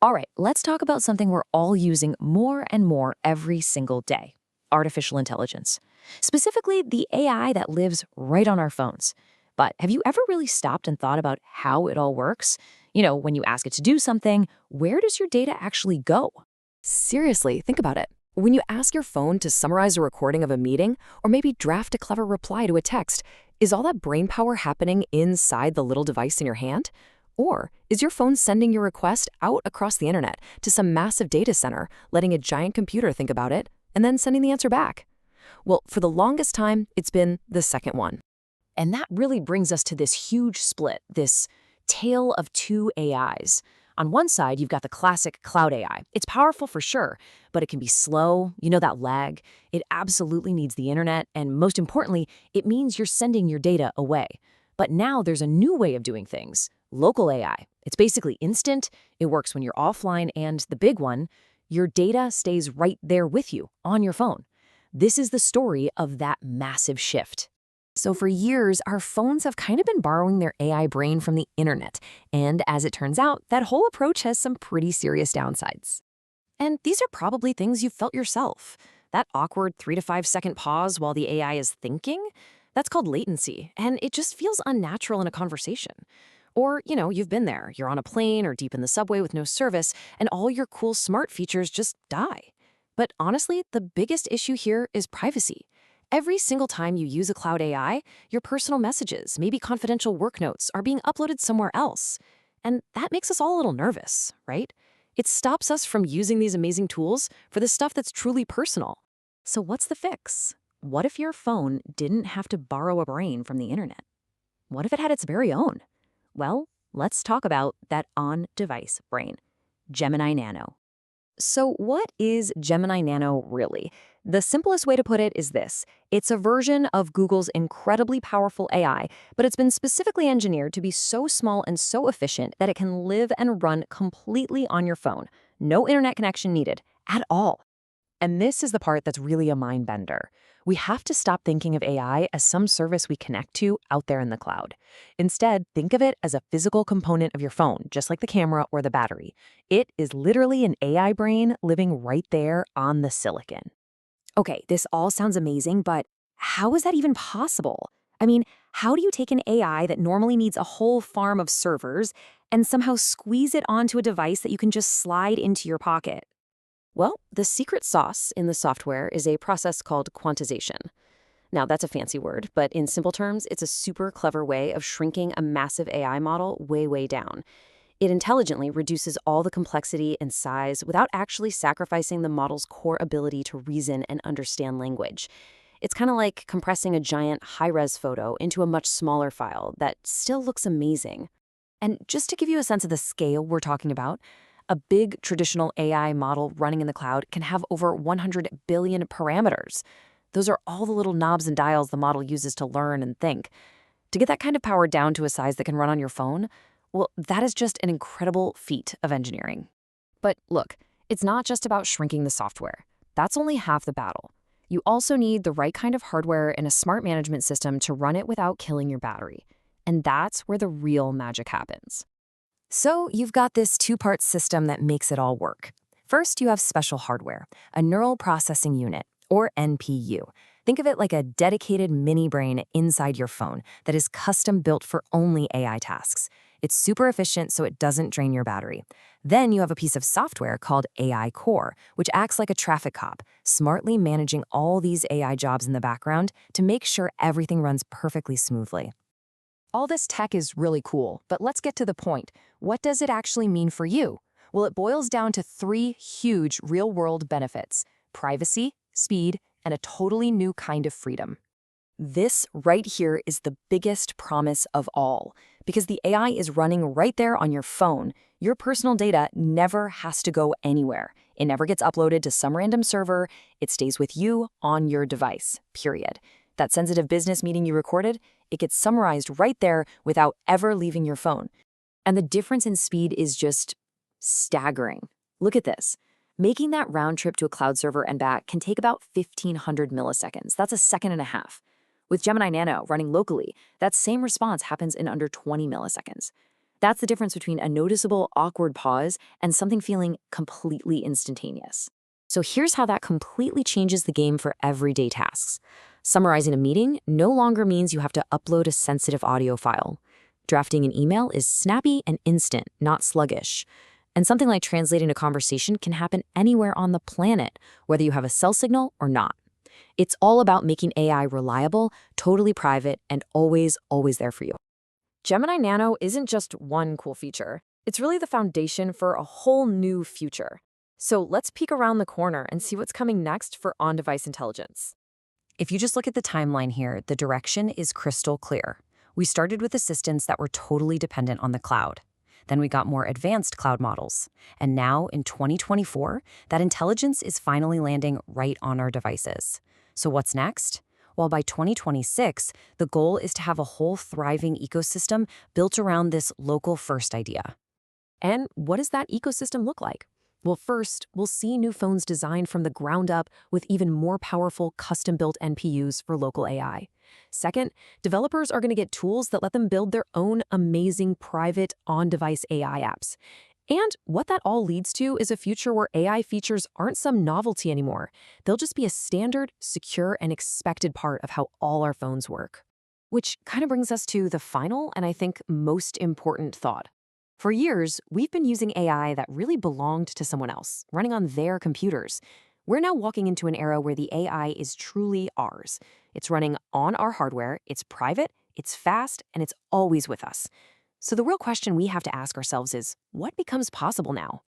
All right, let's talk about something we're all using more and more every single day: artificial intelligence. Specifically, the AI that lives right on our phones. But have you ever really stopped and thought about how it all works? When you ask it to do something, where does your data actually go? Seriously, think about it. When you ask your phone to summarize a recording of a meeting or maybe draft a clever reply to a text, is all that brain power happening inside the little device in your hand? Or is your phone sending your request out across the internet to some massive data center, letting a giant computer think about it, and then sending the answer back? Well, for the longest time, it's been the second one. And that really brings us to this huge split, this tale of two AIs. On one side, you've got the classic cloud AI. It's powerful for sure, but it can be slow, that lag. It absolutely needs the internet, and most importantly, it means you're sending your data away. But now there's a new way of doing things: local AI. It's basically instant, it works when you're offline, and the big one, your data stays right there with you on your phone. This is the story of that massive shift. So for years, our phones have kind of been borrowing their AI brain from the internet. And as it turns out, that whole approach has some pretty serious downsides. And these are probably things you've felt yourself. That awkward 3 to 5 second pause while the AI is thinking, that's called latency, and it just feels unnatural in a conversation. Or, you've been there. You're on a plane or deep in the subway with no service, and all your cool smart features just die. But honestly, the biggest issue here is privacy. Every single time you use a cloud AI, your personal messages, maybe confidential work notes, are being uploaded somewhere else. And that makes us all a little nervous, right? It stops us from using these amazing tools for the stuff that's truly personal. So what's the fix? What if your phone didn't have to borrow a brain from the internet? What if it had its very own? Well, let's talk about that on-device brain, Gemini Nano. So what is Gemini Nano really? The simplest way to put it is this: it's a version of Google's incredibly powerful AI, but it's been specifically engineered to be so small and so efficient that it can live and run completely on your phone. No internet connection needed at all. And this is the part that's really a mind bender. We have to stop thinking of AI as some service we connect to out there in the cloud. Instead, think of it as a physical component of your phone, just like the camera or the battery. It is literally an AI brain living right there on the silicon. Okay, this all sounds amazing, but how is that even possible? I mean, how do you take an AI that normally needs a whole farm of servers and somehow squeeze it onto a device that you can just slide into your pocket? Well, the secret sauce in the software is a process called quantization. Now, that's a fancy word, but in simple terms, it's a super clever way of shrinking a massive AI model way, way down. It intelligently reduces all the complexity and size without actually sacrificing the model's core ability to reason and understand language. It's kind of like compressing a giant high-res photo into a much smaller file that still looks amazing. And just to give you a sense of the scale we're talking about, a big traditional AI model running in the cloud can have over 100 billion parameters. Those are all the little knobs and dials the model uses to learn and think. To get that kind of power down to a size that can run on your phone, well, that is just an incredible feat of engineering. But look, it's not just about shrinking the software. That's only half the battle. You also need the right kind of hardware and a smart management system to run it without killing your battery. And that's where the real magic happens. So you've got this two-part system that makes it all work. First, you have special hardware, a neural processing unit, or NPU. Think of it like a dedicated mini brain inside your phone that is custom built for only AI tasks. It's super efficient so it doesn't drain your battery. Then you have a piece of software called AI Core, which acts like a traffic cop, smartly managing all these AI jobs in the background to make sure everything runs perfectly smoothly. All this tech is really cool, but let's get to the point. What does it actually mean for you? Well, it boils down to three huge real-world benefits: privacy, speed, and a totally new kind of freedom. This right here is the biggest promise of all. Because the AI is running right there on your phone, your personal data never has to go anywhere. It never gets uploaded to some random server. It stays with you on your device, period. That sensitive business meeting you recorded, it gets summarized right there without ever leaving your phone. And the difference in speed is just staggering. Look at this. Making that round trip to a cloud server and back can take about 1,500 milliseconds. That's a second and a half. With Gemini Nano running locally, that same response happens in under 20 milliseconds. That's the difference between a noticeable, awkward pause and something feeling completely instantaneous. So here's how that completely changes the game for everyday tasks. Summarizing a meeting no longer means you have to upload a sensitive audio file. Drafting an email is snappy and instant, not sluggish. And something like translating a conversation can happen anywhere on the planet, whether you have a cell signal or not. It's all about making AI reliable, totally private, and always, always there for you. Gemini Nano isn't just one cool feature. It's really the foundation for a whole new future. So let's peek around the corner and see what's coming next for on-device intelligence. If you just look at the timeline here, the direction is crystal clear. We started with assistants that were totally dependent on the cloud. Then we got more advanced cloud models. And now, in 2024, that intelligence is finally landing right on our devices. So what's next? Well, by 2026, the goal is to have a whole thriving ecosystem built around this local-first idea. And what does that ecosystem look like? Well, first, we'll see new phones designed from the ground up with even more powerful custom-built NPUs for local AI. Second, developers are going to get tools that let them build their own amazing private on-device AI apps. And what that all leads to is a future where AI features aren't some novelty anymore. They'll just be a standard, secure, and expected part of how all our phones work. Which kind of brings us to the final and I think most important thought. For years, we've been using AI that really belonged to someone else, running on their computers. We're now walking into an era where the AI is truly ours. It's running on our hardware, it's private, it's fast, and it's always with us. So the real question we have to ask ourselves is, what becomes possible now?